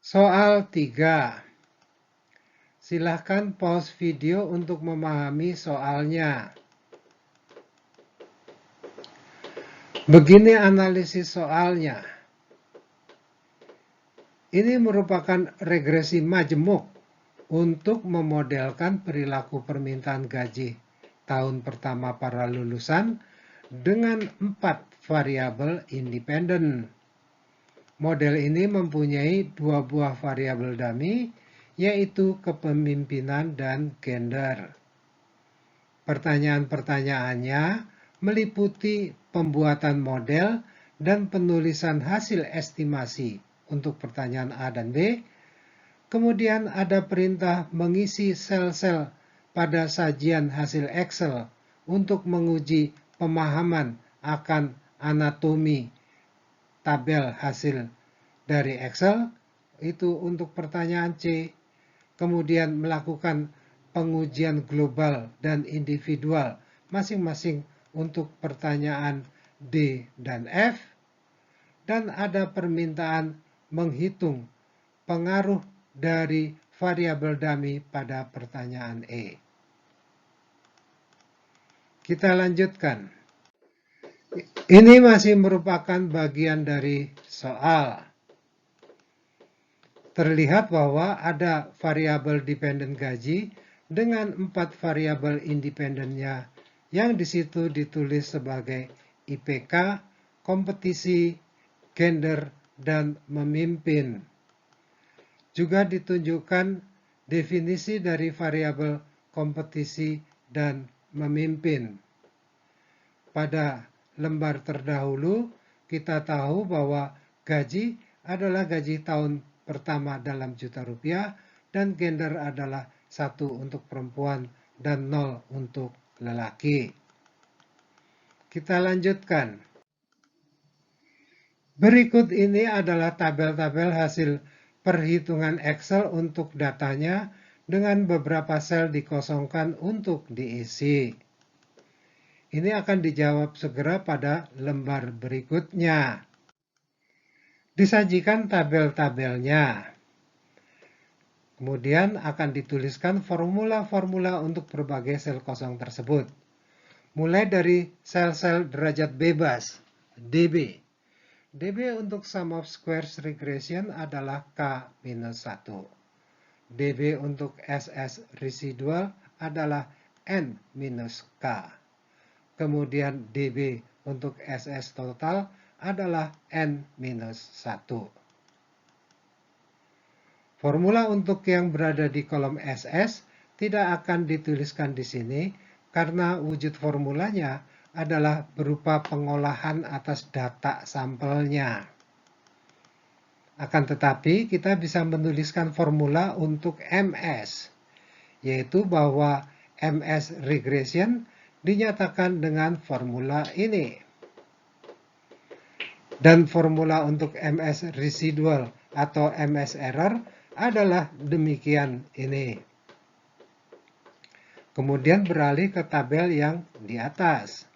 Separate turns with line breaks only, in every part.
Soal 3. Silahkan pause video untuk memahami soalnya. Begini analisis soalnya. Ini merupakan regresi majemuk untuk memodelkan perilaku permintaan gaji tahun pertama para lulusan dengan 4 variabel independen. Model ini mempunyai 2 buah variabel dummy, yaitu kepemimpinan dan gender. Pertanyaan-pertanyaannya meliputi pembuatan model dan penulisan hasil estimasi untuk pertanyaan A dan B. Kemudian ada perintah mengisi sel-sel pada sajian hasil Excel untuk menguji pemahaman akan anatomi tabel hasil dari Excel, itu untuk pertanyaan C. Kemudian melakukan pengujian global dan individual masing-masing untuk pertanyaan D dan F. Dan ada permintaan menghitung pengaruh dari variabel dummy pada pertanyaan E. Kita lanjutkan. Ini masih merupakan bagian dari soal. Terlihat bahwa ada variabel dependen gaji dengan 4 variabel independennya yang di situ ditulis sebagai IPK, kompetisi, gender, dan memimpin. Juga ditunjukkan definisi dari variabel kompetisi dan memimpin. Pada lembar terdahulu, kita tahu bahwa gaji adalah gaji tahun pertama dalam juta rupiah dan gender adalah 1 untuk perempuan dan 0 untuk lelaki. Kita lanjutkan. Berikut ini adalah tabel-tabel hasil perhitungan Excel untuk datanya dengan beberapa sel dikosongkan untuk diisi. Ini akan dijawab segera pada lembar berikutnya. Disajikan tabel-tabelnya. Kemudian akan dituliskan formula-formula untuk berbagai sel kosong tersebut. Mulai dari sel-sel derajat bebas, DB. DB untuk sum of squares regression adalah K-1. DB untuk SS residual adalah N-K. Kemudian DB untuk SS total adalah N-1. Formula untuk yang berada di kolom SS tidak akan dituliskan di sini karena wujud formulanya adalah berupa pengolahan atas data sampelnya. Akan tetapi kita bisa menuliskan formula untuk MS, yaitu bahwa MS regression dinyatakan dengan formula ini. Dan formula untuk MS residual atau MS error adalah demikian ini. Kemudian beralih ke tabel yang di atas.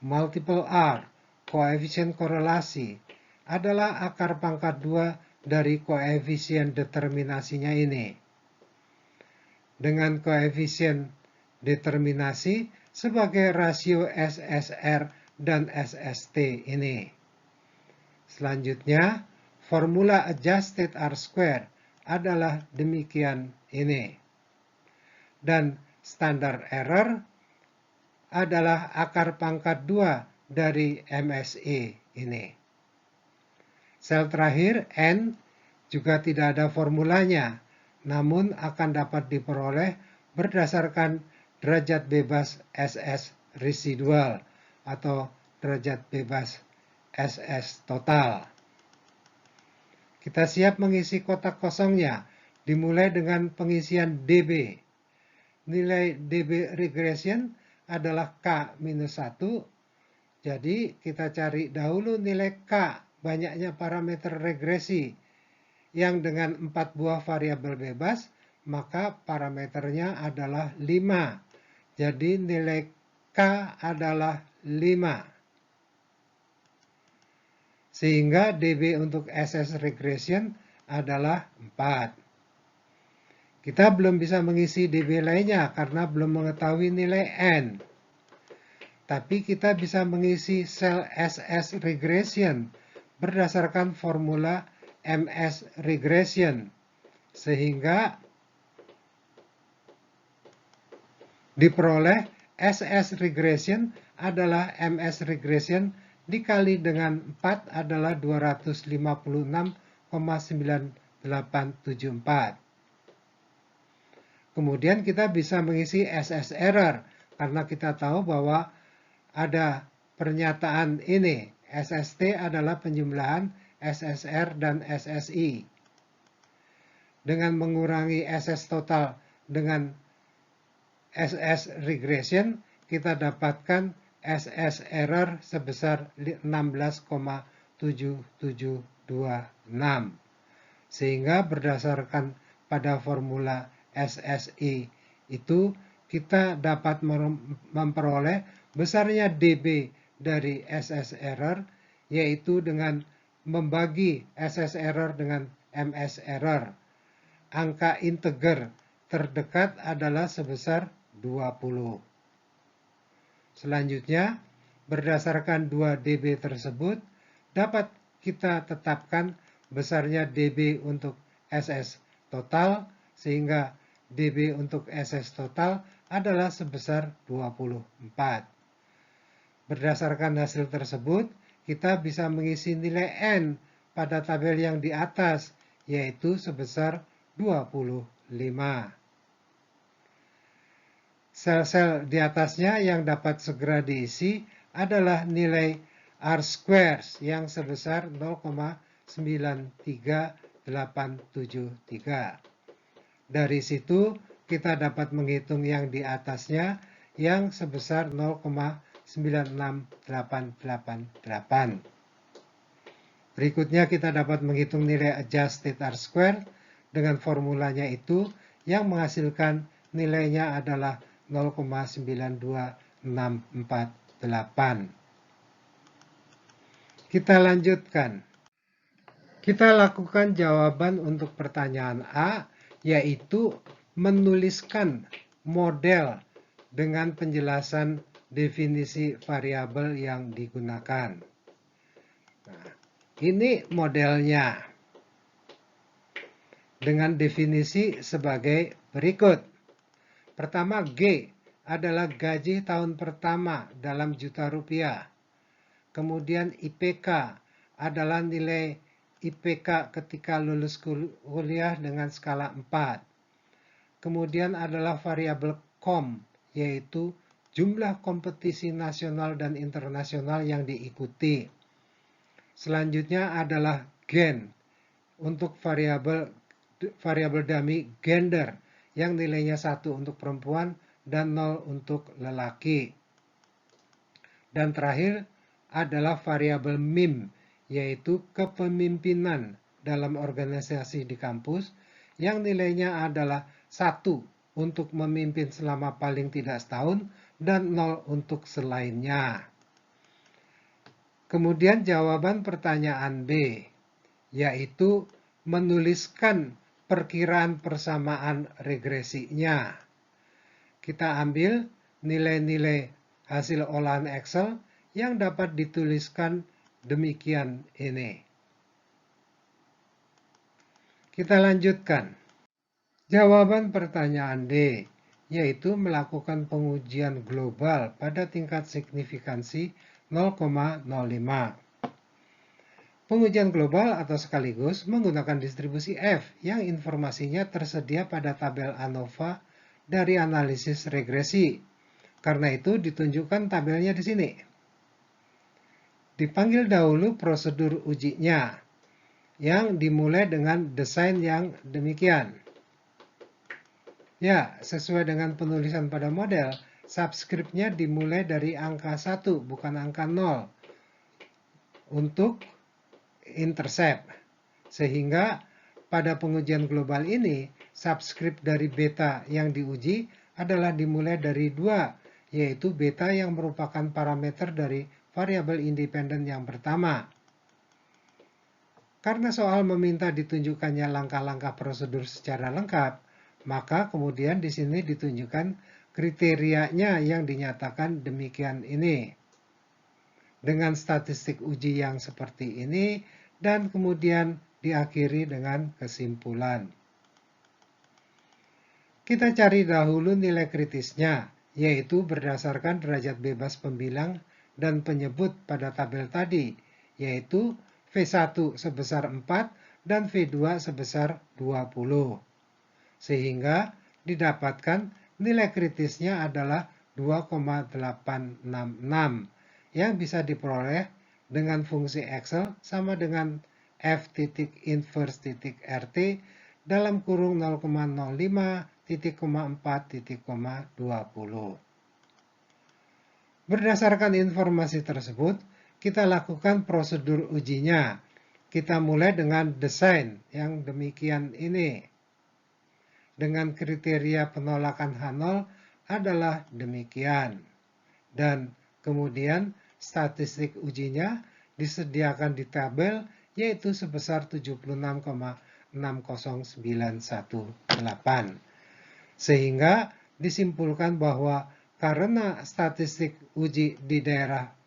Multiple R, koefisien korelasi, adalah akar pangkat 2 dari koefisien determinasinya ini. Dengan koefisien determinasi sebagai rasio SSR dan SST ini. Selanjutnya, formula adjusted R-square adalah demikian ini. Dan standar error adalah akar pangkat 2 dari MSE ini. Sel terakhir, N, juga tidak ada formulanya, namun akan dapat diperoleh berdasarkan derajat bebas SS residual atau derajat bebas SS total. Kita siap mengisi kotak kosongnya, dimulai dengan pengisian DB. Nilai DB regression adalah K-1, jadi kita cari dahulu nilai K, banyaknya parameter regresi, yang dengan 4 buah variabel bebas, maka parameternya adalah 5. Jadi nilai K adalah 5. Sehingga DB untuk SS regression adalah 4. Kita belum bisa mengisi DB lainnya karena belum mengetahui nilai N. Tapi kita bisa mengisi sel SS regression berdasarkan formula MS regression. Sehingga diperoleh SS regression adalah MS regression dikali dengan 4 adalah 256,9874. Kemudian kita bisa mengisi SS error karena kita tahu bahwa ada pernyataan ini. SST adalah penjumlahan SSR dan SSI. Dengan mengurangi SS total dengan SS regression, kita dapatkan SS error sebesar 16,7726. Sehingga berdasarkan pada formula SSI itu kita dapat memperoleh besarnya DB dari SS error, yaitu dengan membagi SS error dengan MS error. Angka integer terdekat adalah sebesar 20. Selanjutnya, berdasarkan 2 DB tersebut, dapat kita tetapkan besarnya DB untuk SS total, sehingga DB untuk SS total adalah sebesar 24. Berdasarkan hasil tersebut, kita bisa mengisi nilai N pada tabel yang di atas, yaitu sebesar 25. Sel-sel di atasnya yang dapat segera diisi adalah nilai R-squares yang sebesar 0,93873. Dari situ kita dapat menghitung yang di atasnya yang sebesar 0,96888. Berikutnya kita dapat menghitung nilai adjusted R-square dengan formulanya itu yang menghasilkan nilainya adalah 0,92648. Kita lanjutkan. Kita lakukan jawaban untuk pertanyaan A, yaitu menuliskan model dengan penjelasan definisi variabel yang digunakan. Nah, ini modelnya dengan definisi sebagai berikut. Pertama, G adalah gaji tahun pertama dalam juta rupiah. Kemudian IPK adalah nilai IPK ketika lulus kuliah dengan skala 4. Kemudian adalah variabel KOM, yaitu jumlah kompetisi nasional dan internasional yang diikuti. Selanjutnya adalah gen, untuk variabel dummy gender, yang nilainya 1 untuk perempuan dan 0 untuk lelaki. Dan terakhir adalah variabel MIM, yaitu kepemimpinan dalam organisasi di kampus, yang nilainya adalah 1 untuk memimpin selama paling tidak setahun dan 0 untuk selainnya. Kemudian jawaban pertanyaan B, yaitu menuliskan perkiraan persamaan regresinya. Kita ambil nilai-nilai hasil olahan Excel yang dapat dituliskan demikian ini. Kita lanjutkan. Jawaban pertanyaan D, yaitu melakukan pengujian global pada tingkat signifikansi 0,05. Pengujian global atau sekaligus menggunakan distribusi F yang informasinya tersedia pada tabel ANOVA dari analisis regresi. Karena itu ditunjukkan tabelnya di sini. Dipanggil dahulu prosedur ujinya yang dimulai dengan desain yang demikian. Ya, sesuai dengan penulisan pada model, subskripnya dimulai dari angka 1, bukan angka 0, untuk intercept. Sehingga pada pengujian global ini, subskrip dari beta yang diuji adalah dimulai dari 2, yaitu beta yang merupakan parameter dari variabel independen yang pertama. Karena soal meminta ditunjukkannya langkah-langkah prosedur secara lengkap, maka kemudian di sini ditunjukkan kriterianya yang dinyatakan demikian ini. Dengan statistik uji yang seperti ini, dan kemudian diakhiri dengan kesimpulan. Kita cari dahulu nilai kritisnya, yaitu berdasarkan derajat bebas pembilang dan penyebut pada tabel tadi, yaitu V1 sebesar 4 dan V2 sebesar 20. Sehingga didapatkan nilai kritisnya adalah 2,866 yang bisa diperoleh dengan fungsi Excel sama dengan f titik inverse titik rt dalam kurung 0,05,4,20. Berdasarkan informasi tersebut, kita lakukan prosedur ujinya. Kita mulai dengan desain yang demikian ini. Dengan kriteria penolakan H0 adalah demikian. Dan kemudian statistik ujinya disediakan di tabel yaitu sebesar 76,60918. Sehingga disimpulkan bahwa karena statistik uji di daerah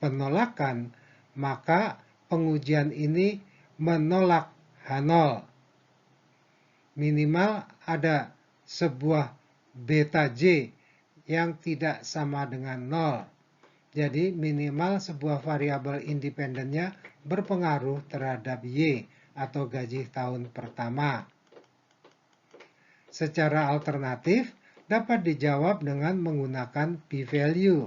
penolakan, maka pengujian ini menolak H0. Minimal ada sebuah beta J yang tidak sama dengan 0. Jadi minimal sebuah variabel independennya berpengaruh terhadap Y atau gaji tahun pertama. Secara alternatif dapat dijawab dengan menggunakan p-value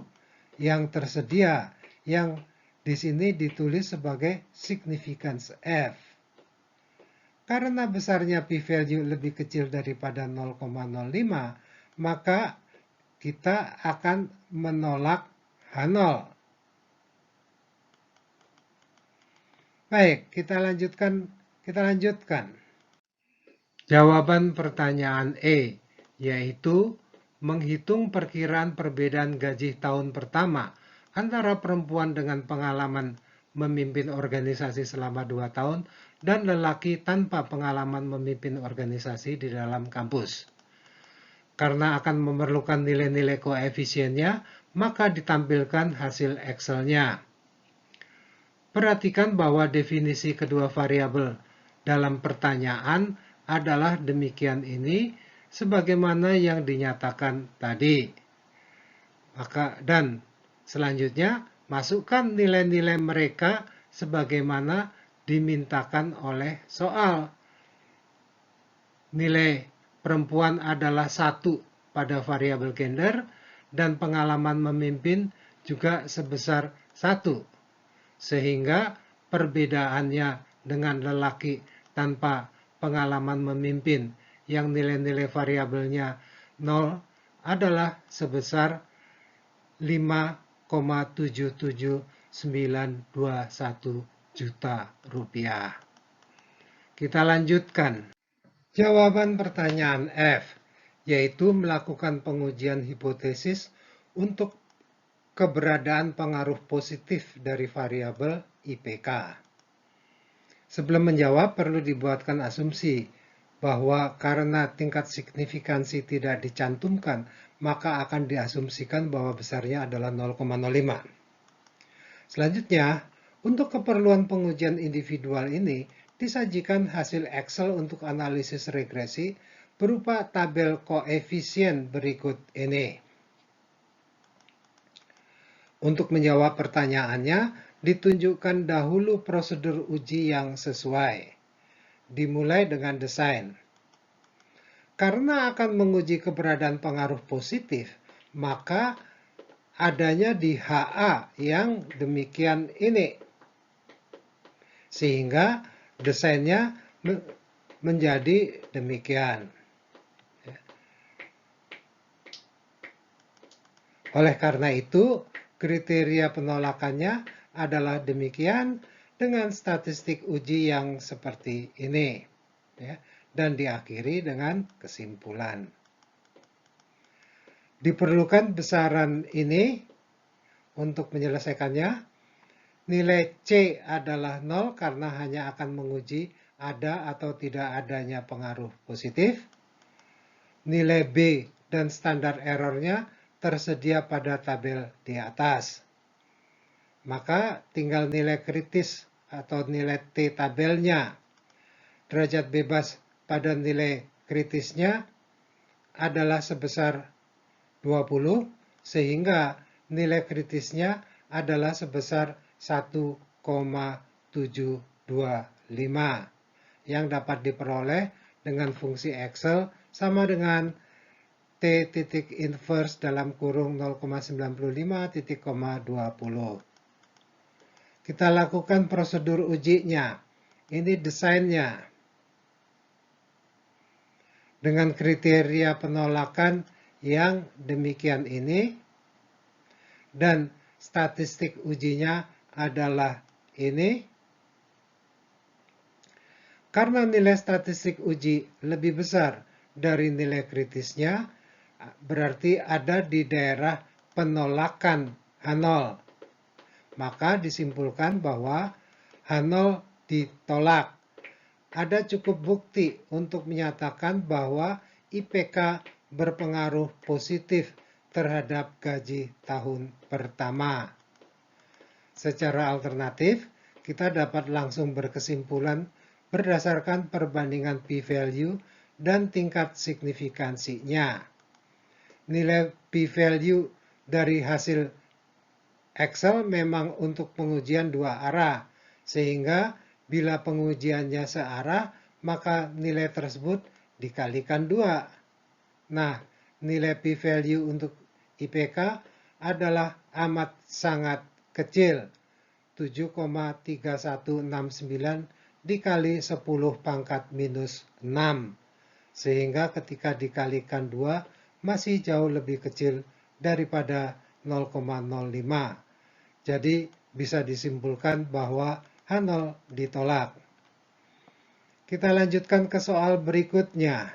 yang tersedia yang di sini ditulis sebagai significance F. Karena besarnya p-value lebih kecil daripada 0,05, maka kita akan menolak H0. Baik, kita lanjutkan. Jawaban pertanyaan E, yaitu menghitung perkiraan perbedaan gaji tahun pertama antara perempuan dengan pengalaman memimpin organisasi selama 2 tahun dan lelaki tanpa pengalaman memimpin organisasi di dalam kampus. Karena akan memerlukan nilai-nilai koefisiennya, maka ditampilkan hasil Excel-nya. Perhatikan bahwa definisi kedua variabel dalam pertanyaan adalah demikian ini, sebagaimana yang dinyatakan tadi. Dan selanjutnya, masukkan nilai-nilai mereka sebagaimana dimintakan oleh soal. Nilai perempuan adalah 1 pada variabel gender, dan pengalaman memimpin juga sebesar 1. Sehingga perbedaannya dengan lelaki tanpa pengalaman memimpin yang nilai-nilai variabelnya 0 adalah sebesar 5,77921 juta rupiah. Kita lanjutkan. Jawaban pertanyaan F, yaitu melakukan pengujian hipotesis untuk keberadaan pengaruh positif dari variabel IPK. Sebelum menjawab, perlu dibuatkan asumsi bahwa karena tingkat signifikansi tidak dicantumkan, maka akan diasumsikan bahwa besarnya adalah 0,05. Selanjutnya, untuk keperluan pengujian individual ini, disajikan hasil Excel untuk analisis regresi berupa tabel koefisien berikut ini. Untuk menjawab pertanyaannya, ditunjukkan dahulu prosedur uji yang sesuai. Dimulai dengan desain. Karena akan menguji keberadaan pengaruh positif, maka adanya di HA yang demikian ini. Sehingga desainnya menjadi demikian. Oleh karena itu, kriteria penolakannya adalah demikian dengan statistik uji yang seperti ini. Dan diakhiri dengan kesimpulan. Diperlukan besaran ini untuk menyelesaikannya. Nilai C adalah 0 karena hanya akan menguji ada atau tidak adanya pengaruh positif. Nilai B dan standar errornya tersedia pada tabel di atas. Maka tinggal nilai kritis atau nilai T tabelnya. Derajat bebas pada nilai kritisnya adalah sebesar 20, sehingga nilai kritisnya adalah sebesar 1,725 yang dapat diperoleh dengan fungsi Excel sama dengan T titik inverse dalam kurung 0,95 titik, 20. Kita lakukan prosedur ujinya. Ini desainnya. Dengan kriteria penolakan yang demikian ini. Dan statistik ujinya adalah ini. Karena nilai statistik uji lebih besar dari nilai kritisnya, berarti ada di daerah penolakan H0. Maka disimpulkan bahwa H0 ditolak. Ada cukup bukti untuk menyatakan bahwa IPK berpengaruh positif terhadap gaji tahun pertama. Secara alternatif, kita dapat langsung berkesimpulan berdasarkan perbandingan p-value dan tingkat signifikansinya. Nilai p-value dari hasil Excel memang untuk pengujian dua arah, sehingga bila pengujiannya searah, maka nilai tersebut dikalikan 2. Nah, nilai p-value untuk IPK adalah amat sangat kecil, 7,3169 dikali 10 pangkat minus 6. Sehingga ketika dikalikan 2, masih jauh lebih kecil daripada 0,05. Jadi bisa disimpulkan bahwa H0 ditolak. Kita lanjutkan ke soal berikutnya.